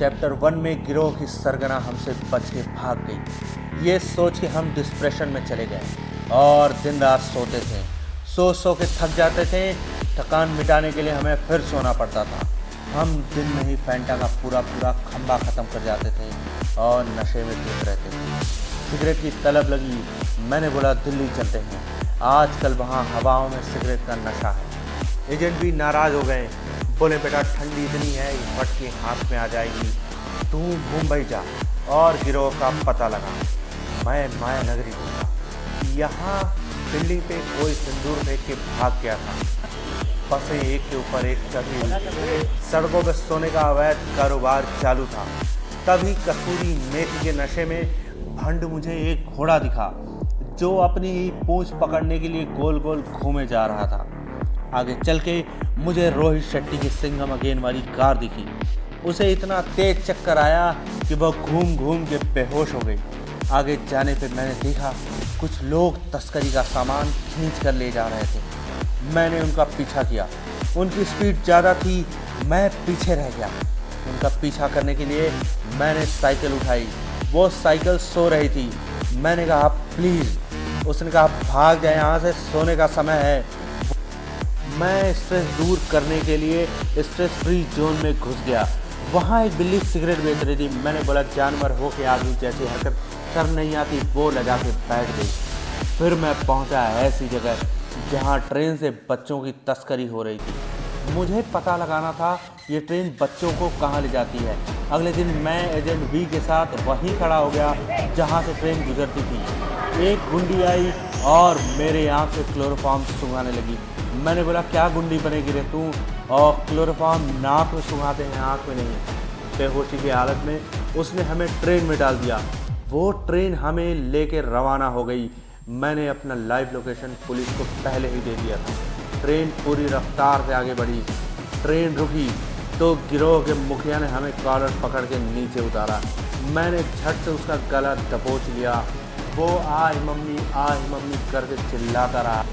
Chapter 1 में गिरोह की सरगना हमसे बच के भाग गई। ये सोच के हम डिस्प्रेशन में चले गए और दिन रात सोते थे। सो के थक जाते थे। थकान मिटाने के लिए हमें फिर सोना पड़ता था। हम दिन में ही फैंटा का पूरा खंबा ख़त्म कर जाते थे और नशे में धुत रहते थे। सिगरेट की तलब लगी। मैंने बोला दिल्ली चलते हैं, आजकल वहाँ हवाओं में सिगरेट का नशा है। एजेंट भी नाराज़ हो गए, बोले बेटा ठंडी इतनी है फट के हाथ में आ जाएगी, तू मुंबई जा और गिरोह का पता लगा। मैं माया नगरी गया। यहाँ बिल्डिंग पे कोई सिंदूर फेंक के भाग गया था। बसें एक के ऊपर एक चढ़ी, सड़कों पर सोने का अवैध कारोबार चालू था। तभी कसूरी मेथी के नशे में भंड मुझे एक घोड़ा दिखा जो अपनी पूंछ पकड़ने के लिए गोल गोल घूमे जा रहा था। आगे चल के मुझे रोहित शेट्टी की सिंघम अगेन वाली कार दिखी। उसे इतना तेज चक्कर आया कि वह घूम घूम के बेहोश हो गई। आगे जाने पे मैंने देखा कुछ लोग तस्करी का सामान खींच कर ले जा रहे थे। मैंने उनका पीछा किया। उनकी स्पीड ज़्यादा थी, मैं पीछे रह गया। उनका पीछा करने के लिए मैंने साइकिल उठाई। वो साइकिल सो रही थी। मैंने कहा प्लीज़। उसने कहा भाग जाए यहाँ से, सोने का समय है। मैं स्ट्रेस दूर करने के लिए स्ट्रेस फ्री जोन में घुस गया। वहाँ एक बिल्ली सिगरेट बेच रही थी। मैंने बोला जानवर हो के आदमी जैसी हरकत कर नहीं आती, वो लगा के बैठ गई। फिर मैं पहुँचा ऐसी जगह जहाँ ट्रेन से बच्चों की तस्करी हो रही थी। मुझे पता लगाना था ये ट्रेन बच्चों को कहाँ ले जाती है। अगले दिन मैं एजेंट वी के साथ वहीं खड़ा हो गया जहाँ से ट्रेन गुजरती थी। एक गुंडी आई और मेरे आँख से क्लोरोफॉर्म सूंघाने लगी। मैंने बोला क्या गुंडी बनेगी रे तू, और क्लोरोफॉर्म नाक में सूंघाते हैं आँख में नहीं। बेहोशी की हालत में उसने हमें ट्रेन में डाल दिया। वो ट्रेन हमें लेके रवाना हो गई। मैंने अपना लाइव लोकेशन पुलिस को पहले ही दे दिया था। ट्रेन पूरी रफ्तार से आगे बढ़ी। ट्रेन रुकी तो गिरोह के मुखिया ने हमें कॉलर पकड़ के नीचे उतारा। मैंने झट से उसका गला दबोच लिया। वो आह मम्मी करके चिल्लाता रहा।